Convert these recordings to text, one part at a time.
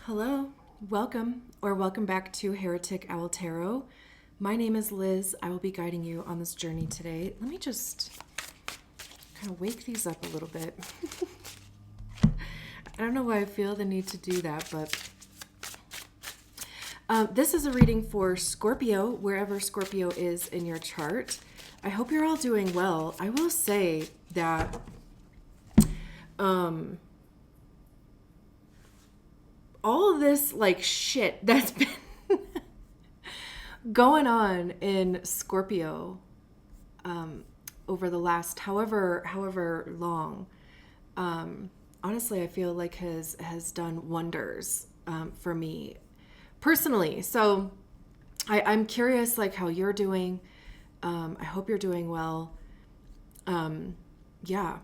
Hello, welcome back to Heretic Owl Tarot. My name is Liz. I will be guiding you on this journey today. Let me just kind of wake these up a little bit. I don't know why I feel the need to do that, but this is a reading for Scorpio, wherever Scorpio is in your chart. I hope you're all doing well. I will say that all of this shit that's been going on in Scorpio over the last however long, honestly, I feel like has done wonders for me personally. So I'm curious how you're doing. I hope you're doing well. Yeah.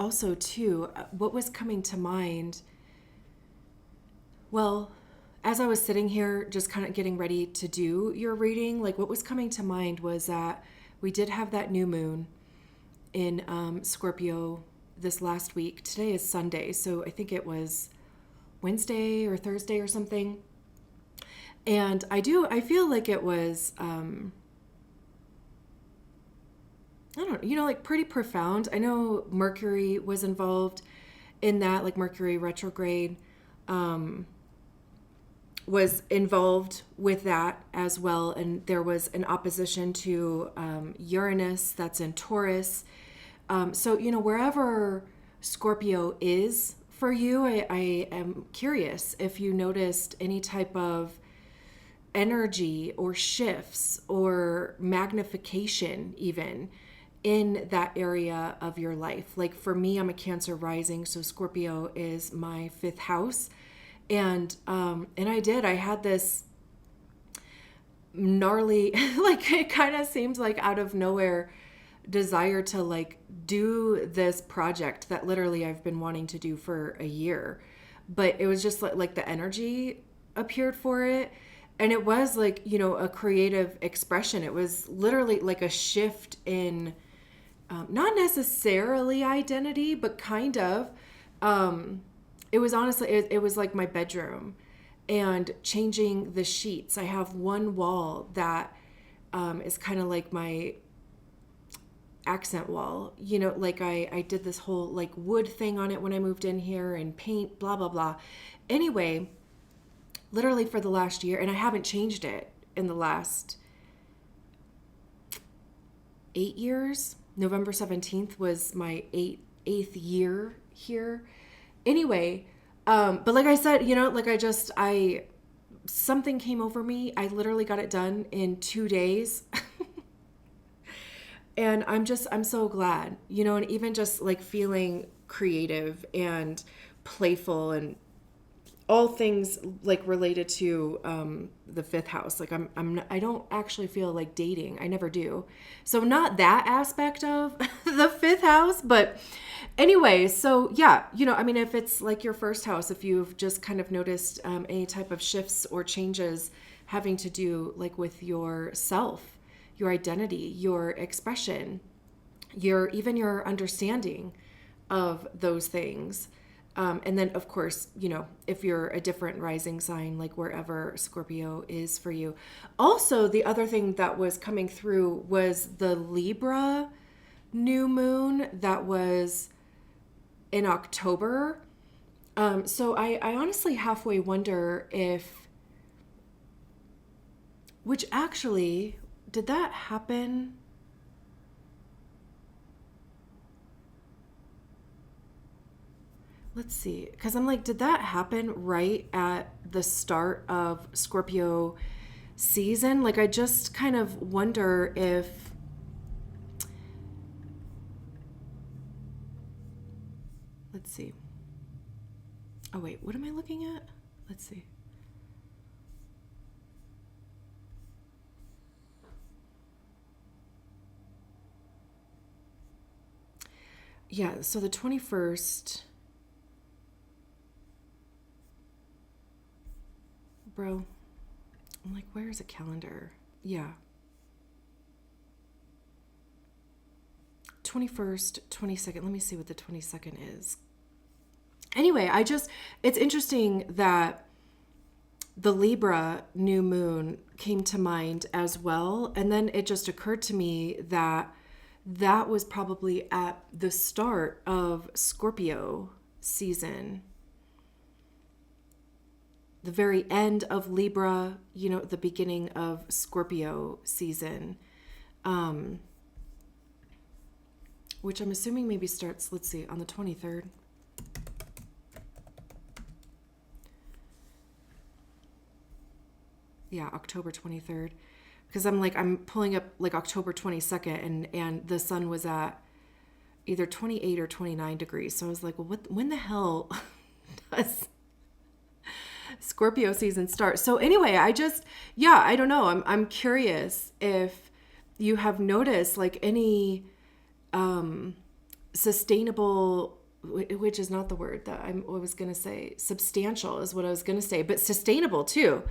Also, too, what was coming to mind, well, as I was sitting here just kind of getting ready to do your reading, what was coming to mind was that we did have that new moon in Scorpio this last week. Today is Sunday, so I think it was Wednesday or Thursday or something. And I feel like it was, I don't know, pretty profound. I know Mercury was involved in that, Mercury retrograde was involved with that as well. And there was an opposition to Uranus that's in Taurus. So, wherever Scorpio is for you, I am curious if you noticed any type of energy or shifts or magnification even in that area of your life. For me, I'm a Cancer rising, so Scorpio is my fifth house. And I had this gnarly, it kind of seems like out of nowhere desire to do this project that literally I've been wanting to do for a year. But it was just like the energy appeared for it. And it was a creative expression. It was literally a shift in not necessarily identity, but kind of. It was honestly, it was like my bedroom and changing the sheets. I have one wall that is kind of like my accent wall. I did this whole wood thing on it when I moved in here and paint, blah, blah, blah. Anyway, literally for the last year, and I haven't changed it in the last 8 years. November 17th was my eighth year here. Anyway, but like I said, something came over me. I literally got it done in 2 days. And I'm so glad, and even just feeling creative and playful and all things related to the fifth house. I don't actually feel like dating. I never do. So not that aspect of the fifth house, but anyway, so yeah, if it's your first house, if you've just kind of noticed any type of shifts or changes having to do with yourself, your identity, your expression, even your understanding of those things. And then, of course, if you're a different rising sign, wherever Scorpio is for you. Also, the other thing that was coming through was the Libra new moon that was in October. So I honestly halfway wonder which actually, did that happen? Let's see, because I'm did that happen right at the start of Scorpio season? I just kind of wonder if, let's see. Oh, wait, what am I looking at? Let's see. Yeah, so the 21st... Bro, I'm where's a calendar? Yeah. 21st, 22nd. Let me see what the 22nd is. Anyway, it's interesting that the Libra new moon came to mind as well. And then it just occurred to me that that was probably at the start of Scorpio season, the very end of Libra, the beginning of Scorpio season, which I'm assuming maybe starts, let's see, on the 23rd. Yeah, October 23rd. Because I'm pulling up like October 22nd and the sun was at either 28 or 29 degrees. So I was like, well, when the hell does Scorpio season start? So anyway, I don't know. I'm curious if you have noticed like any sustainable, which is not the word that I was going to say. Substantial is what I was going to say, but sustainable too.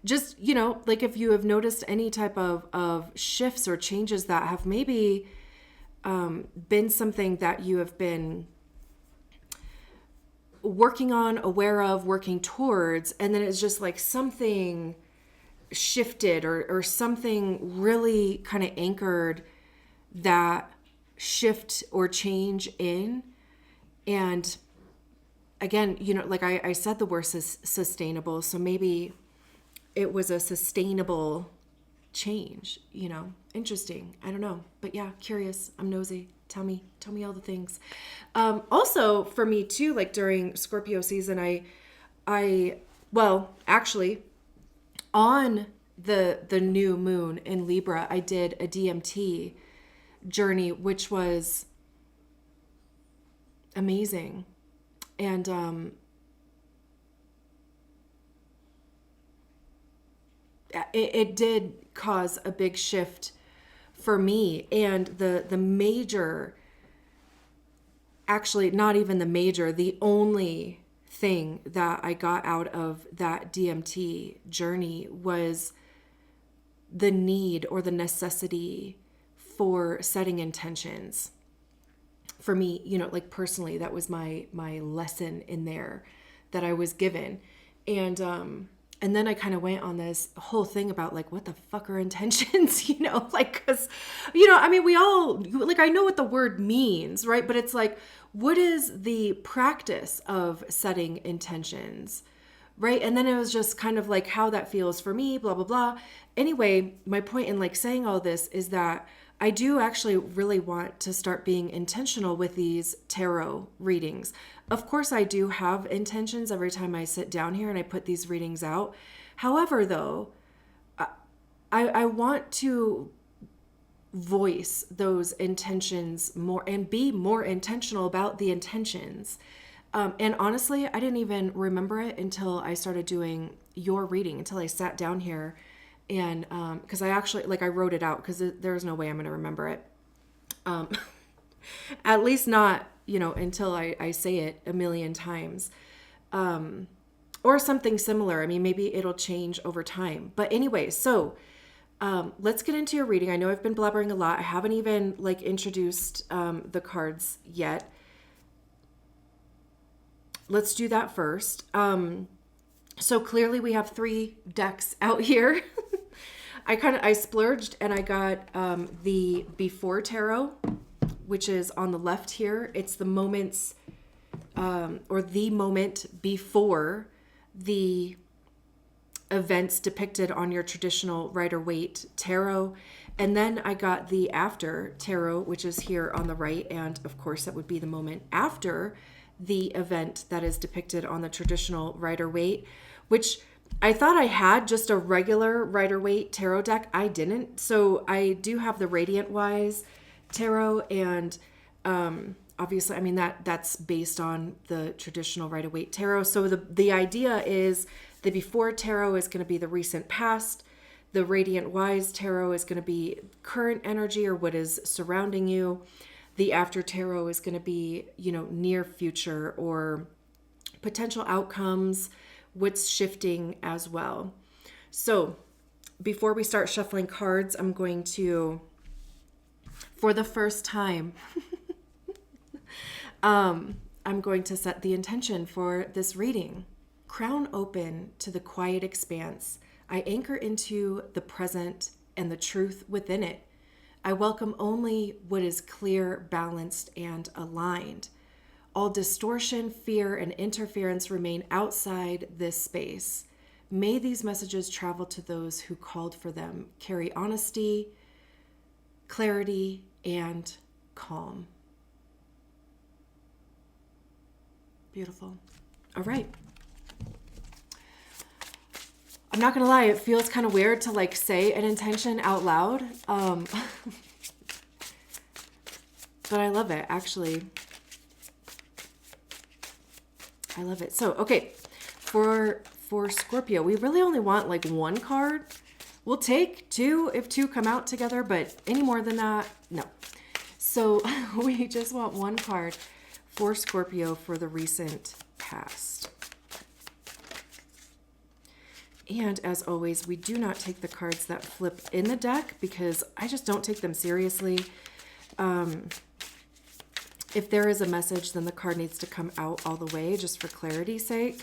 Just, like if you have noticed any type of shifts or changes that have maybe been something that you have been working on, aware of, working towards, and then it's just like something shifted or something really kind of anchored that shift or change in. And again, like I said, the word is sustainable. So maybe it was a sustainable change, interesting. I don't know, but yeah, curious. I'm nosy. Tell me all the things. Also for me too, like during Scorpio season, actually on the new moon in Libra, I did a DMT journey, which was amazing. And, it did cause a big shift for me. And the major, actually not even the major, the only thing that I got out of that DMT journey was the need or the necessity for setting intentions. For me, like personally, that was my lesson in there that I was given. And then I kind of went on this whole thing about like, what the fuck are intentions, like, cause, I mean, we all, like, I know what the word means, right? But it's like, what is the practice of setting intentions, right? And then it was just kind of like how that feels for me, blah, blah, blah. Anyway, my point in like saying all this is that I do actually really want to start being intentional with these tarot readings. Of course, I do have intentions every time I sit down here and I put these readings out. However, though, I want to voice those intentions more and be more intentional about the intentions. And honestly, I didn't even remember it until I started doing your reading, until I sat down here. And because I actually, like, I wrote it out because there's no way I'm going to remember it. At least not, until I say it a million times. Or something similar. I mean, maybe it'll change over time. But anyway, so let's get into your reading. I know I've been blabbering a lot. I haven't even, like, introduced the cards yet. Let's do that first. So clearly we have 3 decks out here. I splurged and I got the Before Tarot, which is on the left here. It's the moments or the moment before the events depicted on your traditional Rider-Waite tarot. And then I got the After Tarot, which is here on the right. And of course, that would be the moment after the event that is depicted on the traditional Rider-Waite, which I thought I had just a regular Rider-Waite tarot deck. I didn't. So I do have the Radiant Wise tarot, and obviously, I mean, that's based on the traditional Rider-Waite tarot. So the idea is the Before Tarot is going to be the recent past. The Radiant Wise Tarot is going to be current energy or what is surrounding you. The After Tarot is going to be, near future or potential outcomes, what's shifting as well. So before we start shuffling cards, I'm going to, for the first time, I'm I'm going to set the intention for this reading. Crown open to the quiet expanse, I anchor into the present and the truth within it. I welcome only what is clear, balanced, and aligned. All distortion, fear, and interference remain outside this space. May these messages travel to those who called for them, carry honesty, clarity, and calm. Beautiful. All right. I'm not going to lie, it feels kind of weird to like say an intention out loud. But I love it, actually. I love it. So, okay, for Scorpio, we really only want like one card. We'll take two if two come out together, but any more than that, no. So we just want one card for Scorpio for the recent past. And as always, we do not take the cards that flip in the deck because I just don't take them seriously. If there is a message, then the card needs to come out all the way just for clarity's sake.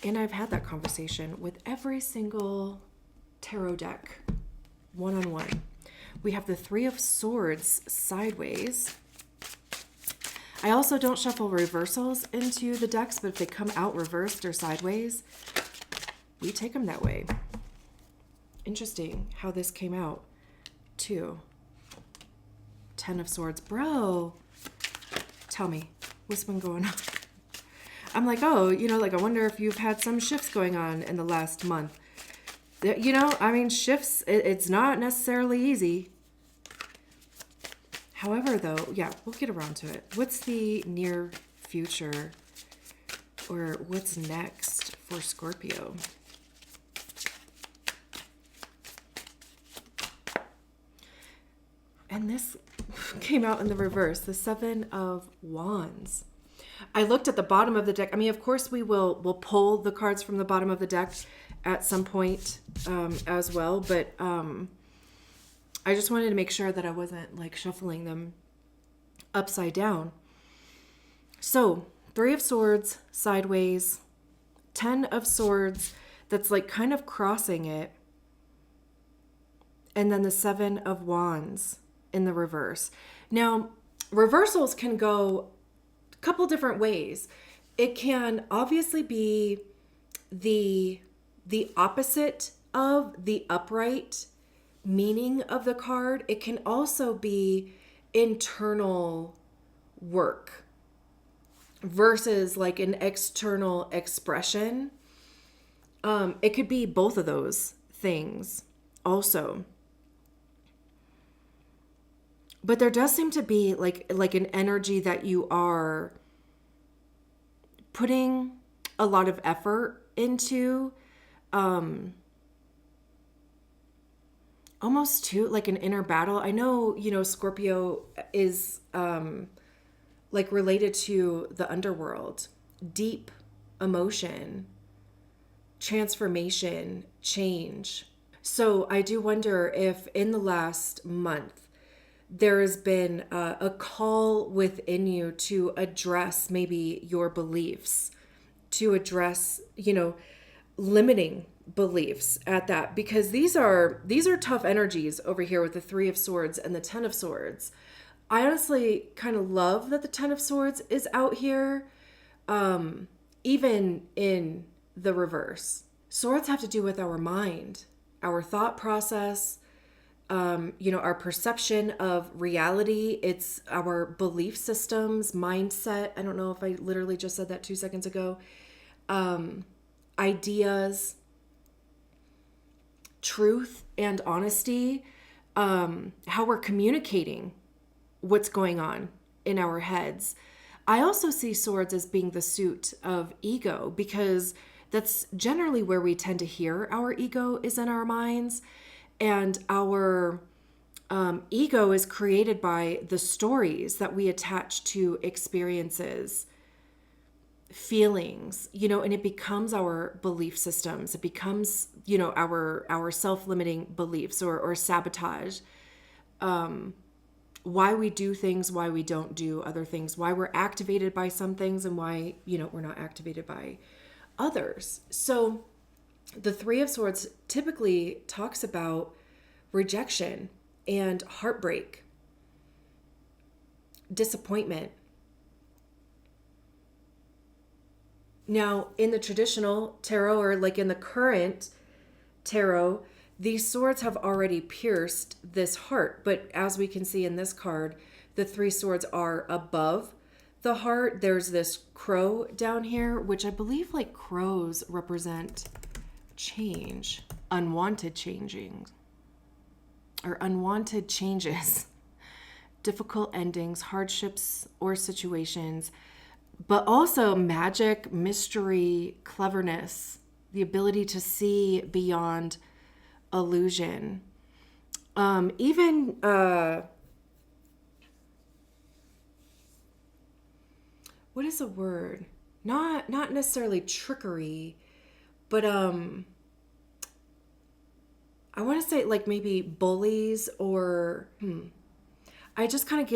And I've had that conversation with every single tarot deck, one-on-one. We have the Three of Swords sideways. I also don't shuffle reversals into the decks, but if they come out reversed or sideways, we take them that way. Interesting how this came out too. Ten of Swords. Bro, tell me, what's been going on? I'm like, oh, like I wonder if you've had some shifts going on in the last month. I mean, shifts, it's not necessarily easy. However, though, yeah, we'll get around to it. What's the near future or what's next for Scorpio? And this came out in the reverse, the Seven of Wands. I looked at the bottom of the deck. I mean, of course, we'll pull the cards from the bottom of the deck at some point as well. But I just wanted to make sure that I wasn't like shuffling them upside down. So Three of Swords sideways, Ten of Swords that's like kind of crossing it, and then the Seven of Wands in the reverse. Now, reversals can go a couple different ways. It can obviously be the opposite of the upright meaning of the card. It can also be internal work versus like an external expression. It could be both of those things also. But there does seem to be like an energy that you are putting a lot of effort into, almost to like an inner battle. I know, Scorpio is like related to the underworld, deep emotion, transformation, change. So I do wonder if in the last month, there has been a call within you to address maybe your beliefs, to address, limiting beliefs at that, because these are tough energies over here with the Three of Swords and the Ten of Swords. I honestly kind of love that the Ten of Swords is out here, even in the reverse. Swords have to do with our mind, our thought process, our perception of reality. It's our belief systems, mindset. I don't know if I literally just said that 2 seconds ago. Ideas, truth and honesty, how we're communicating what's going on in our heads. I also see swords as being the suit of ego, because that's generally where we tend to hear our ego is in our minds. And our ego is created by the stories that we attach to experiences, feelings, and it becomes our belief systems. It becomes, our self-limiting beliefs or sabotage. why we do things, why we don't do other things, why we're activated by some things and why, we're not activated by others. So the Three of Swords typically talks about rejection and heartbreak, disappointment. Now, in the traditional tarot, or like in the current tarot, these swords have already pierced this heart. But as we can see in this card, the three swords are above the heart. There's this crow down here, which I believe like crows represent change, unwanted changing, or unwanted changes, difficult endings, hardships, or situations, but also magic, mystery, cleverness, the ability to see beyond illusion. Even what is a word? Not necessarily trickery, but I want to say like maybe bullies, or I just kind of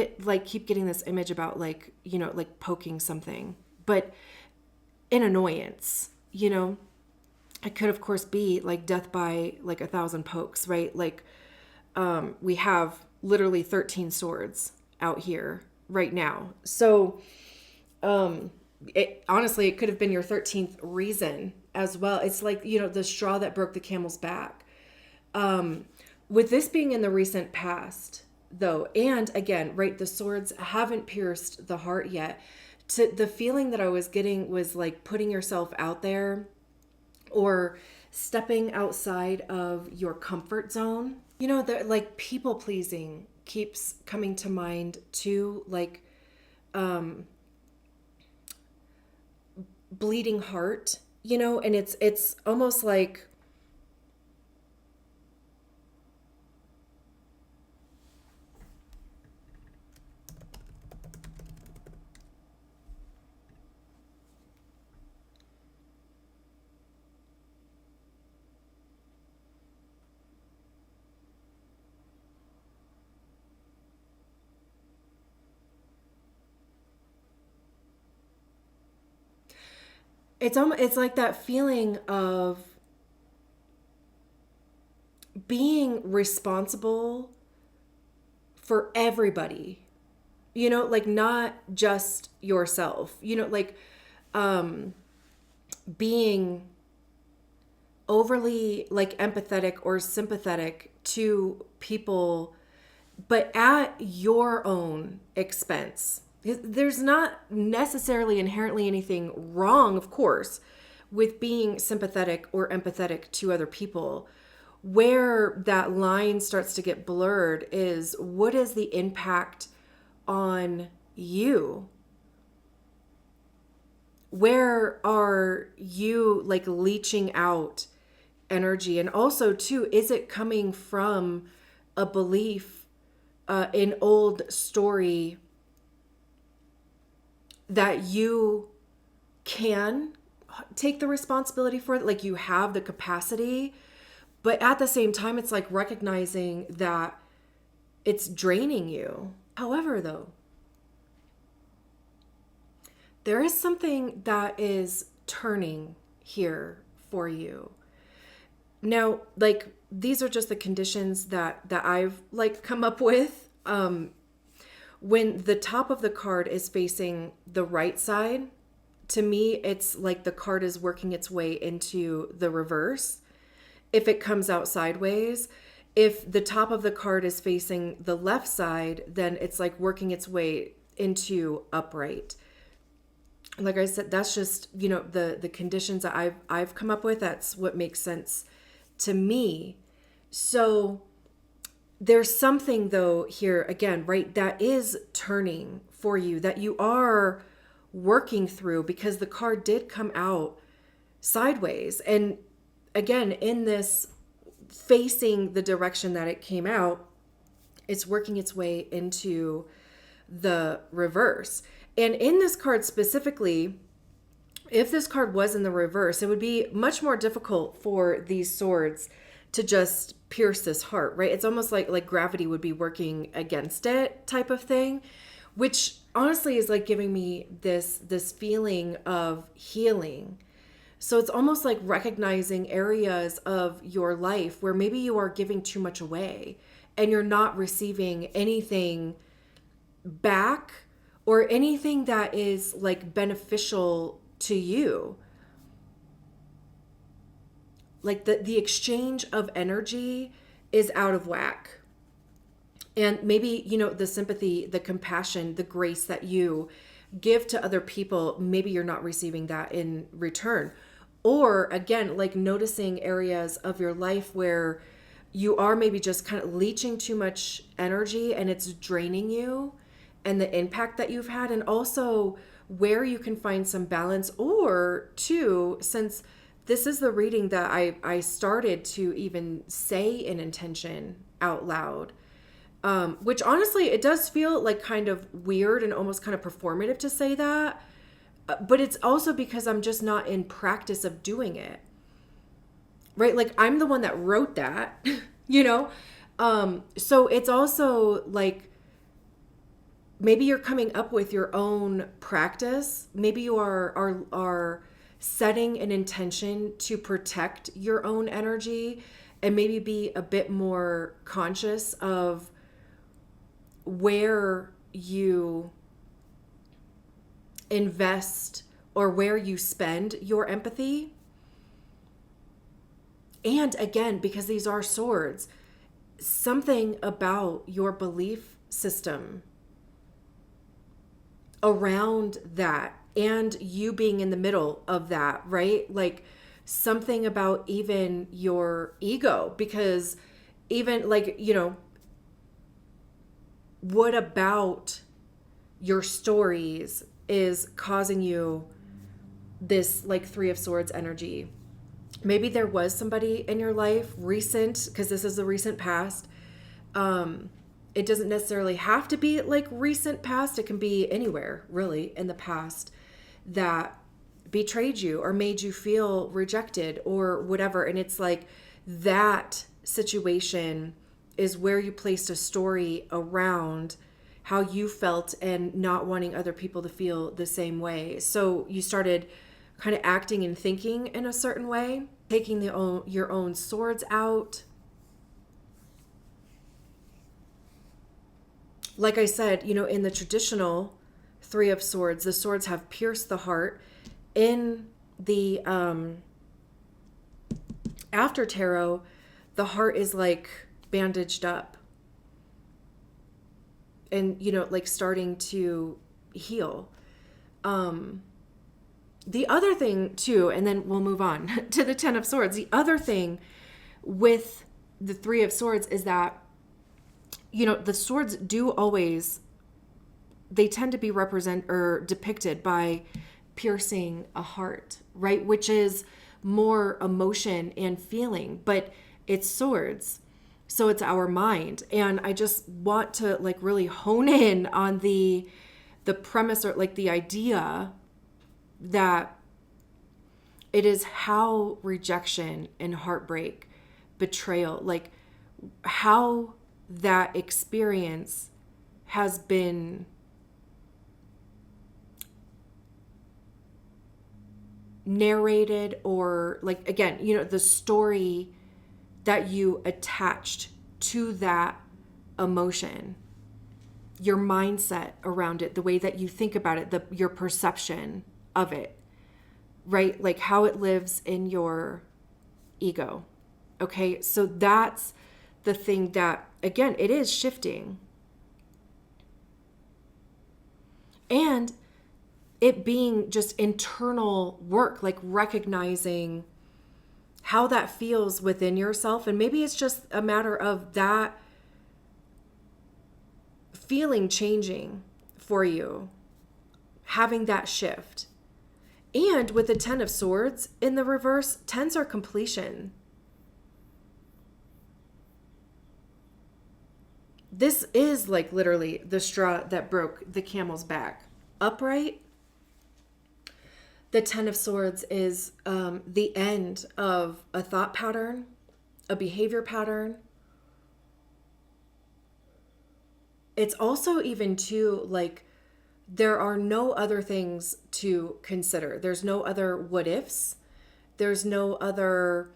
keep getting this image about like poking something, but in annoyance. It could, of course, be like death by like 1,000 pokes, right? Like, we have literally 13 swords out here right now. So, honestly, it could have been your 13th reason as well. It's like, the straw that broke the camel's back. With this being in the recent past, though, and again, right, the swords haven't pierced the heart yet. The feeling that I was getting was like putting yourself out there, or stepping outside of your comfort zone. Like people pleasing keeps coming to mind too, like bleeding heart, and it's almost like it's like that feeling of being responsible for everybody, like not just yourself, like being overly like empathetic or sympathetic to people, but at your own expense. There's not necessarily inherently anything wrong, of course, with being sympathetic or empathetic to other people. Where that line starts to get blurred is, what is the impact on you? Where are you like leaching out energy? And also too, is it coming from a belief, an old story that you can take the responsibility for it, like you have the capacity, but at the same time, it's like recognizing that it's draining you. However, though, there is something that is turning here for you. Now, like, these are just the conditions that I've like come up with. When the top of the card is facing the right side, to me, it's like the card is working its way into the reverse. If it comes out sideways, if the top of the card is facing the left side, then it's like working its way into upright. Like I said, that's just, the conditions that I've come up with. That's what makes sense to me. So there's something though here again, right, that is turning for you, that you are working through, because the card did come out sideways. And again, in this facing the direction that it came out, it's working its way into the reverse. And in this card specifically, if this card was in the reverse, it would be much more difficult for these swords to just pierce this heart, right? It's almost like gravity would be working against it type of thing, which honestly is like giving me this feeling of healing. So it's almost like recognizing areas of your life where maybe you are giving too much away and you're not receiving anything back or anything that is like beneficial to you. Like the exchange of energy is out of whack. And maybe, the sympathy, the compassion, the grace that you give to other people, maybe you're not receiving that in return. Or again, like noticing areas of your life where you are maybe just kind of leeching too much energy and it's draining you, and the impact that you've had, and also where you can find some balance. Or two, since this is the reading that I started to even say an intention out loud, which honestly, it does feel like kind of weird and almost kind of performative to say that. But it's also because I'm just not in practice of doing it. Right? Like I'm the one that wrote that, So it's also like maybe you're coming up with your own practice. Maybe you are setting an intention to protect your own energy and maybe be a bit more conscious of where you invest or where you spend your empathy. And again, because these are swords, something about your belief system around that and you being in the middle of that, right? Like something about even your ego, because even like, what about your stories is causing you this like Three of Swords energy? Maybe there was somebody in your life recent, because this is the recent past. It doesn't necessarily have to be like recent past. It can be anywhere really in the past that betrayed you or made you feel rejected or whatever. And it's like that situation is where you placed a story around how you felt and not wanting other people to feel the same way. So you started kind of acting and thinking in a certain way, taking your own swords out. Like I said, in the traditional Three of Swords, the swords have pierced the heart. In the after tarot, the heart is like bandaged up and, like starting to heal. The other thing too, and then we'll move on to the Ten of Swords. The other thing with the Three of Swords is that, the swords do always, they tend to be depicted by piercing a heart, right? Which is more emotion and feeling, but it's swords. So it's our mind. And I just want to like really hone in on the premise or like the idea that it is how rejection and heartbreak, betrayal, like how that experience has been narrated, or like, again, the story that you attached to that emotion, your mindset around it, the way that you think about it, your perception of it, right? Like how it lives in your ego. Okay. So that's the thing that, again, it is shifting. And it being just internal work, like recognizing how that feels within yourself. And maybe it's just a matter of that feeling changing for you, having that shift. And with the Ten of Swords in the reverse, tens are completion. This is like literally the straw that broke the camel's back. Upright, the Ten of Swords is the end of a thought pattern a behavior pattern. It's also even too, like, there are no other things to consider. There's no other what ifs. There's no other,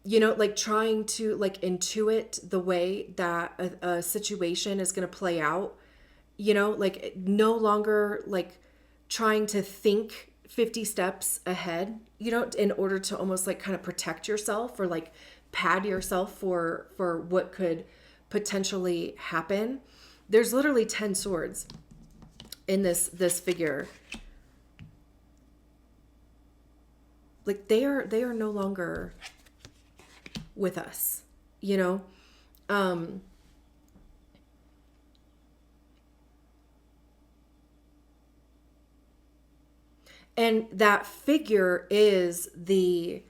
like trying to like intuit the way that a situation is going to play out, like no longer like trying to think 50 steps ahead, in order to almost like kind of protect yourself or like pad yourself for what could potentially happen. There's literally 10 swords in this figure. Like they are no longer with us, and that figure is the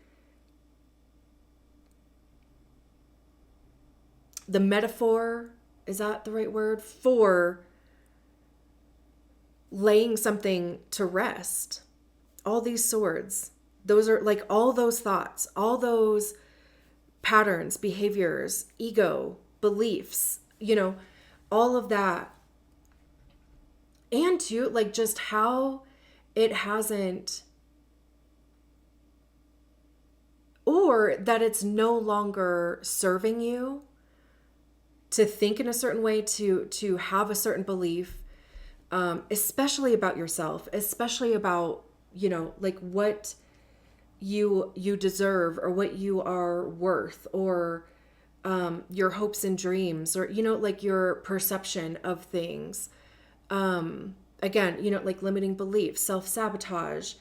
metaphor, is that the right word, for laying something to rest. All these swords, those are like all those thoughts, all those patterns, behaviors, ego, beliefs, all of that. And too, like just how it hasn't, or that it's no longer serving you to think in a certain way, to have a certain belief, especially about yourself, especially about, like what you deserve or what you are worth, or your hopes and dreams, or, like your perception of things. Again, like limiting beliefs, self-sabotage.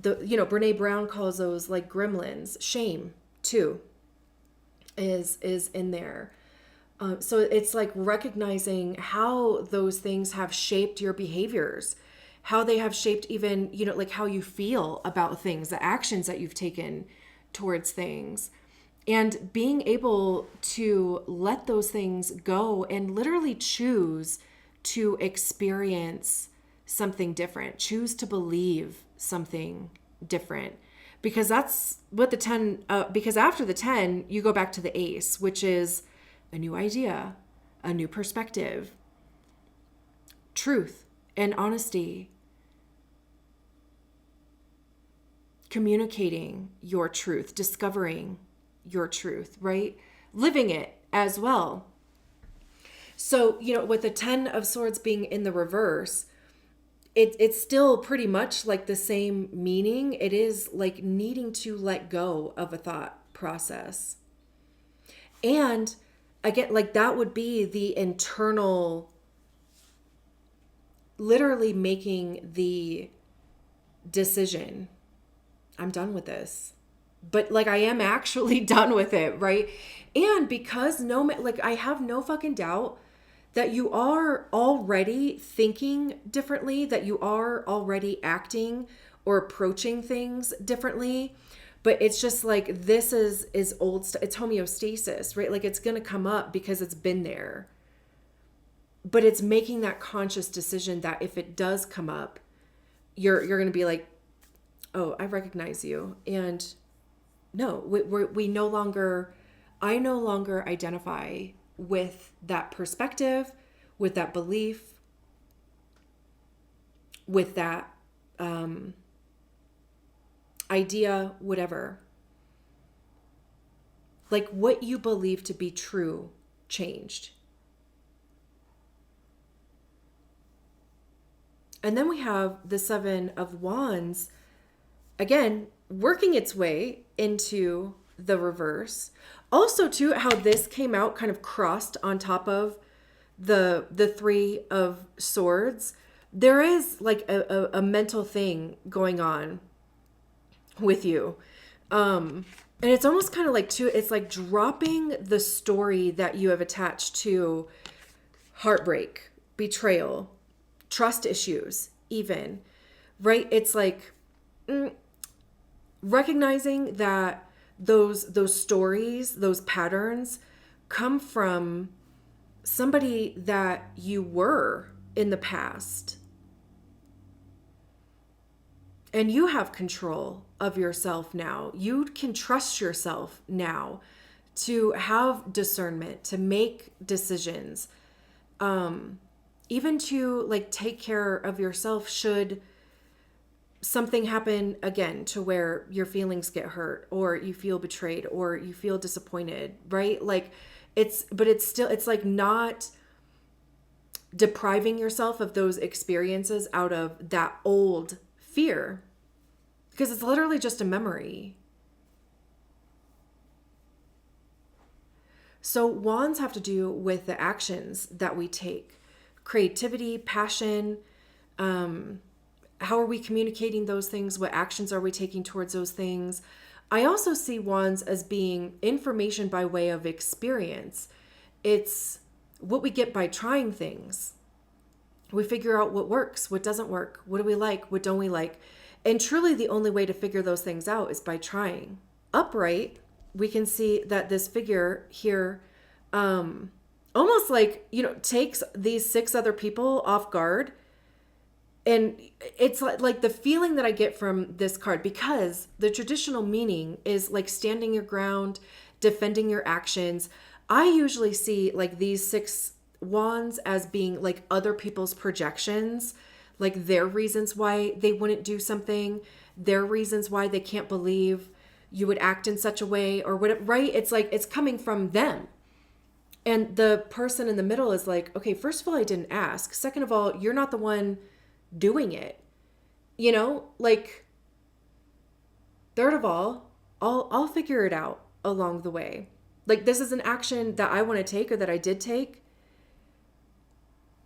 Brene Brown calls those like gremlins. Shame too is in there. So it's like recognizing how those things have shaped your behaviors, how they have shaped even, like how you feel about things, the actions that you've taken towards things, and being able to let those things go and literally choose to experience something different, choose to believe something different. Because that's what the 10, because after the 10, you go back to the ace, which is a new idea, a new perspective, truth and honesty, communicating your truth, discovering your truth, right? Living it as well. So, with the 10 of Swords being in the reverse, it's still pretty much like the same meaning. It is like needing to let go of a thought process. And again, like that would be the internal, literally making the decision. I'm done with this. But like I am actually done with it, right? And because I have no fucking doubt that you are already thinking differently, that you are already acting or approaching things differently. But it's just like, this is old stuff. It's homeostasis, right? Like it's going to come up because it's been there. But it's making that conscious decision that if it does come up, you're going to be like, oh, I recognize you. And no, we no longer, I no longer identify with that perspective, with that belief, with that idea, whatever. Like what you believe to be true changed. And then we have the 7 of Wands, again, working its way into the reverse. Also, too, how this came out kind of crossed on top of the 3 of Swords. There is like a mental thing going on with you. And it's almost kind of like, too, it's like dropping the story that you have attached to heartbreak, betrayal, trust issues, even, right? It's like recognizing that those stories, those patterns come from somebody that you were in the past. And you have control of yourself now. You can trust yourself now to have discernment, to make decisions, even to like take care of yourself should something happen again to where your feelings get hurt or you feel betrayed or you feel disappointed, right? Like it's like not depriving yourself of those experiences out of that old fear, because it's literally just a memory. So wands have to do with the actions that we take, creativity, passion. How are we communicating those things? What actions are we taking towards those things? I also see wands as being information by way of experience. It's what we get by trying things. We figure out what works, what doesn't work, what do we like, what don't we like. And truly the only way to figure those things out is by trying. Upright, we can see that this figure here almost like, takes these 6 other people off guard. And it's like the feeling that I get from this card, because the traditional meaning is like standing your ground, defending your actions. I usually see like these 6 wands as being like other people's projections, like their reasons why they wouldn't do something, their reasons why they can't believe you would act in such a way or whatever, right? It's like it's coming from them. And the person in the middle is like, okay, first of all, I didn't ask. Second of all, you're not the one doing it. Like, third of all, I'll figure it out along the way. Like, this is an action that I want to take or that I did take.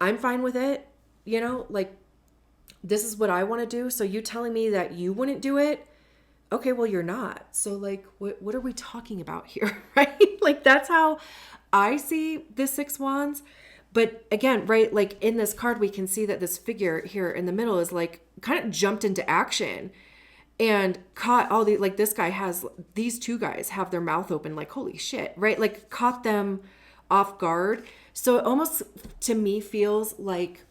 I'm fine with it. Like, this is what I want to do. So you telling me that you wouldn't do it? Okay, well, you're not. So like, what are we talking about here? Right? Like, that's how I see the 6 wands. But again, right, like in this card, we can see that this figure here in the middle is like kind of jumped into action and caught all the, like this guy has, these 2 guys have their mouth open like, holy shit, right? Like caught them off guard. So it almost to me feels like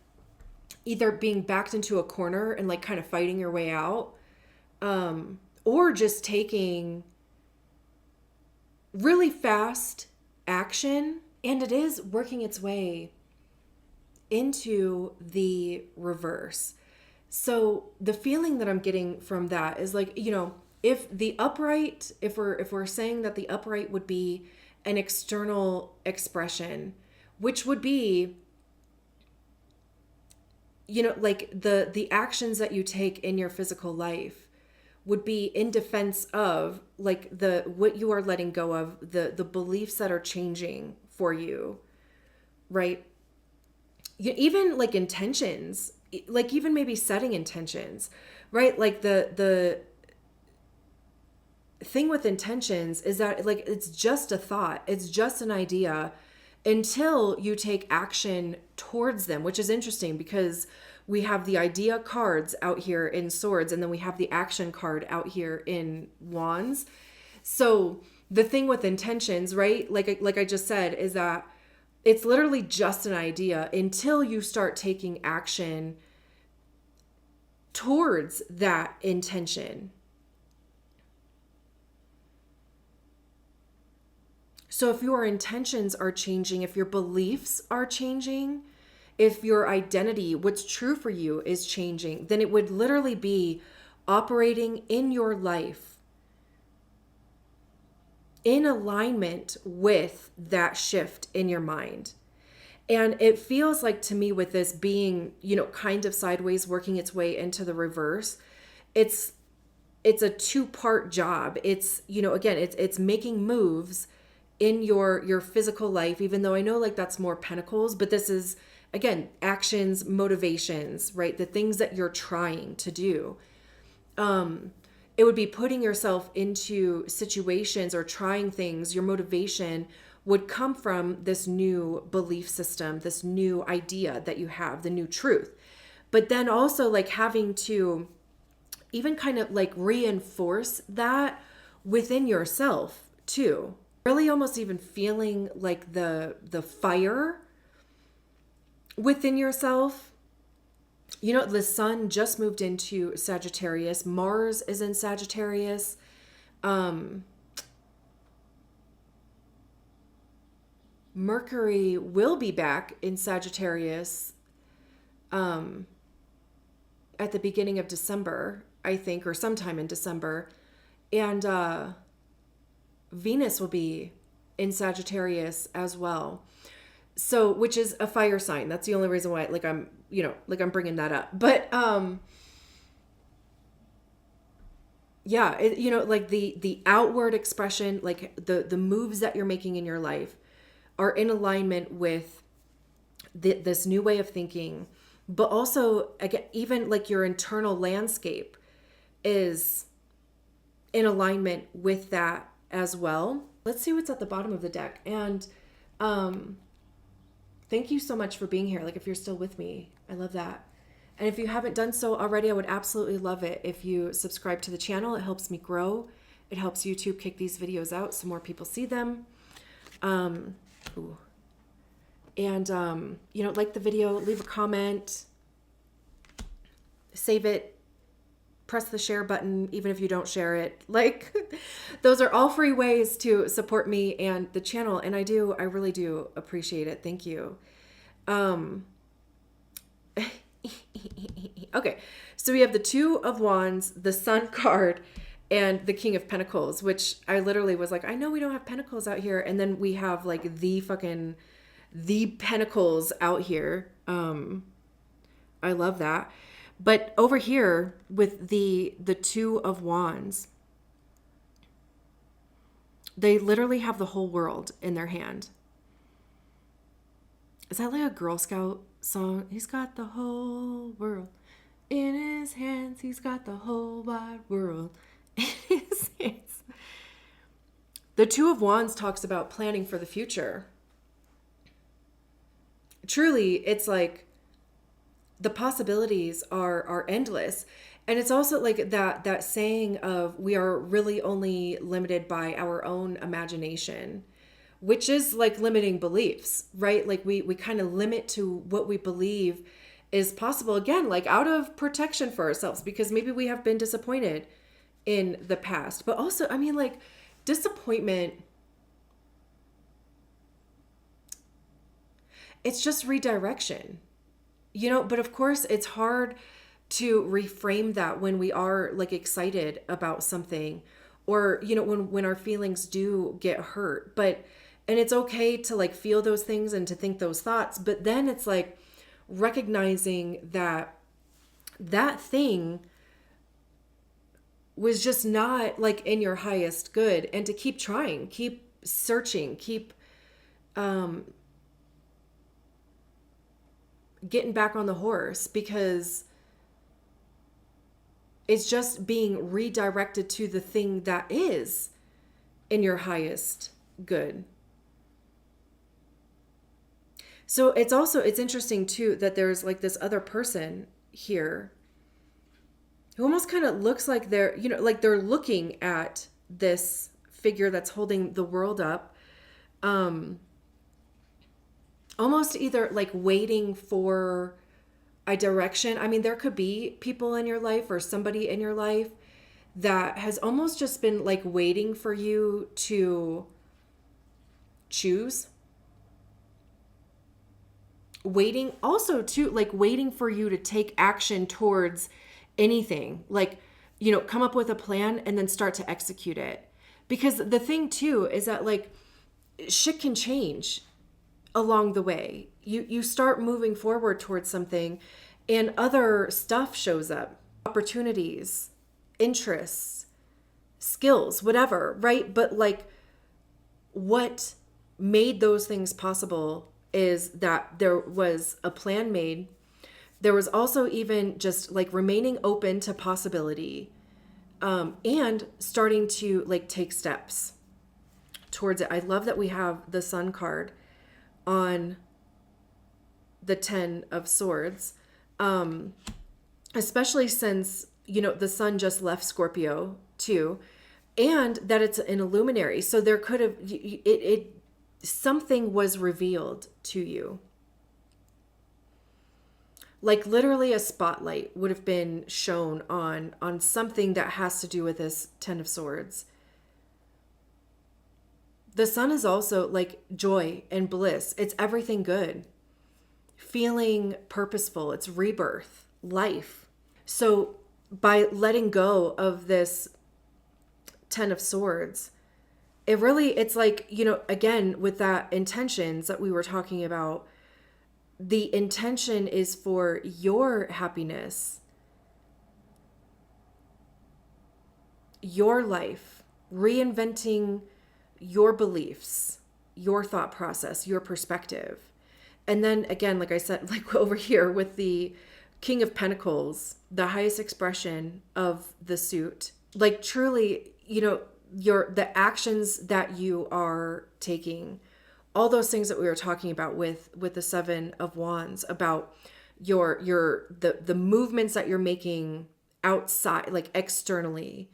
either being backed into a corner and like kind of fighting your way out, or just taking really fast action. And it is working its way into the reverse. So the feeling that I'm getting from that is like, if the upright, if we're saying that the upright would be an external expression, which would be, like the actions that you take in your physical life would be in defense of like what you are letting go of, the beliefs that are changing for you, right? Even like intentions, like even maybe setting intentions, right? Like the thing with intentions is that like it's just a thought, it's just an idea until you take action towards them, which is interesting because we have the idea cards out here in swords, and then we have the action card out here in wands. So the thing with intentions, right? Like I just said, is that it's literally just an idea until you start taking action towards that intention. So if your intentions are changing, if your beliefs are changing, if your identity, what's true for you is changing, then it would literally be operating in your life in alignment with that shift in your mind. And it feels like to me with this being, kind of sideways working its way into the reverse, it's a 2-part job. It's, again, it's making moves in your physical life, even though I know like that's more pentacles, but this is, again, actions, motivations, right? The things that you're trying to do. It would be putting yourself into situations or trying things. Your motivation would come from this new belief system, this new idea that you have, the new truth. But then also like having to even kind of like reinforce that within yourself too. Really almost even feeling like the fire within yourself. The sun just moved into Sagittarius. Mars is in Sagittarius. Mercury will be back in Sagittarius at the beginning of December, I think, or sometime in December. And Venus will be in Sagittarius as well. So, which is a fire sign. That's the only reason why, like, I'm bringing that up. But, yeah, like the outward expression, like the moves that you're making in your life are in alignment with this new way of thinking. But also, again, even like your internal landscape is in alignment with that as well. Let's see what's at the bottom of the deck. And thank you so much for being here. Like, if you're still with me, I love that. And if you haven't done so already, I would absolutely love it if you subscribe to the channel. It helps me grow. It helps YouTube kick these videos out so more people see them. And, like the video, leave a comment, save it, press the share button, even if you don't share it. Like, those are all free ways to support me and the channel. And I really do appreciate it. Thank you. Okay. So we have the Two of Wands, the Sun card, and the King of Pentacles, which I literally was like, I know we don't have pentacles out here. And then we have like the pentacles out here. I love that. But over here with the Two of Wands, they literally have the whole world in their hand. Is that like a Girl Scout song? He's got the whole world in his hands. He's got the whole wide world in his hands. The Two of Wands talks about planning for the future. Truly, it's like the possibilities are endless. And it's also like that saying of we are really only limited by our own imagination, which is like limiting beliefs, right? Like we kind of limit to what we believe is possible, again, like out of protection for ourselves, because maybe we have been disappointed in the past. But also, I mean, like, disappointment, it's just redirection, but of course it's hard to reframe that when we are like excited about something, or, when our feelings do get hurt. And it's okay to like feel those things and to think those thoughts, but then it's like recognizing that thing was just not like in your highest good, and to keep trying, keep searching, keep getting back on the horse, because it's just being redirected to the thing that is in your highest good. So it's interesting too that there's like this other person here who almost kind of looks like they're, like they're looking at this figure that's holding the world up. Almost either like waiting for a direction. I mean, there could be people in your life or somebody in your life that has almost just been like waiting for you to choose. Waiting also to like waiting for you to take action towards anything, like, come up with a plan and then start to execute it. Because the thing too is that like shit can change along the way. You start moving forward towards something and other stuff shows up, opportunities, interests, skills, whatever, right? But like what made those things possible is that there was a plan made. There was also even just like remaining open to possibility, and starting to like take steps towards it. I love that we have the Sun card on the 10 of Swords, especially since, the Sun just left Scorpio too, and that it's an illuminary. So there could have, something was revealed to you. Like literally a spotlight would have been shown on something that has to do with this 10 of Swords. The sun is also like joy and bliss. It's everything good. Feeling purposeful. It's rebirth, life. So by letting go of this 10 of Swords, it's like, again, with that intentions that we were talking about, the intention is for your happiness, your life, reinventing your beliefs, your thought process, your perspective. And then again, like I said, like over here with the King of Pentacles, the highest expression of the suit, like truly, the actions that you are taking, all those things that we were talking about with the Seven of Wands, about the movements that you're making outside, like externally,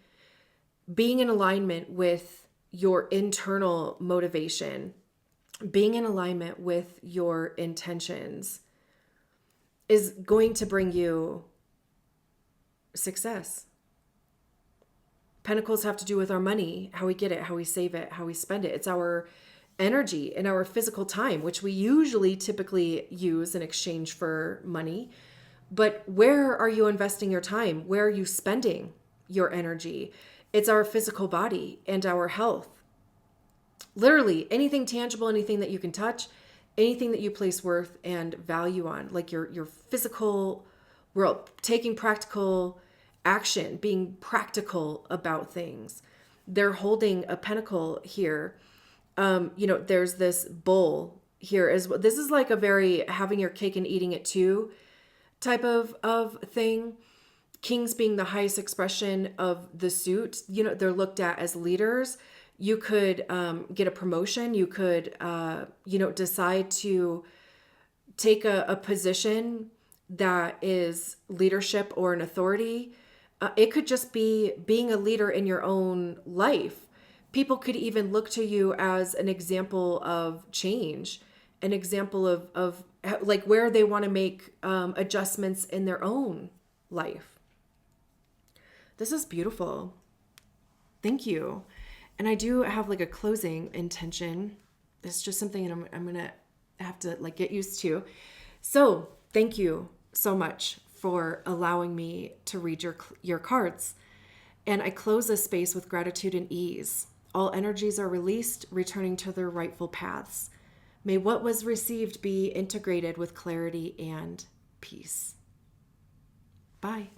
being in alignment with your internal motivation, being in alignment with your intentions is going to bring you success. Pentacles have to do with our money, how we get it, how we save it, how we spend it. It's our energy and our physical time, which we usually typically use in exchange for money. But where are you investing your time? Where are you spending your energy? It's our physical body and our health. Literally anything tangible, anything that you can touch, anything that you place worth and value on, like your physical world, taking practical action, being practical about things. They're holding a pentacle here. There's this bowl here as well. This is like a very having your cake and eating it too type of thing. Kings being the highest expression of the suit, they're looked at as leaders. You could get a promotion. You could, decide to take a position that is leadership or an authority. It could just be being a leader in your own life. People could even look to you as an example of change, an example of like where they want to make adjustments in their own life. This is beautiful. Thank you. And I do have like a closing intention. It's just something that I'm going to have to like get used to. So thank you so much for allowing me to read your cards. And I close this space with gratitude and ease. All energies are released, returning to their rightful paths. May what was received be integrated with clarity and peace. Bye.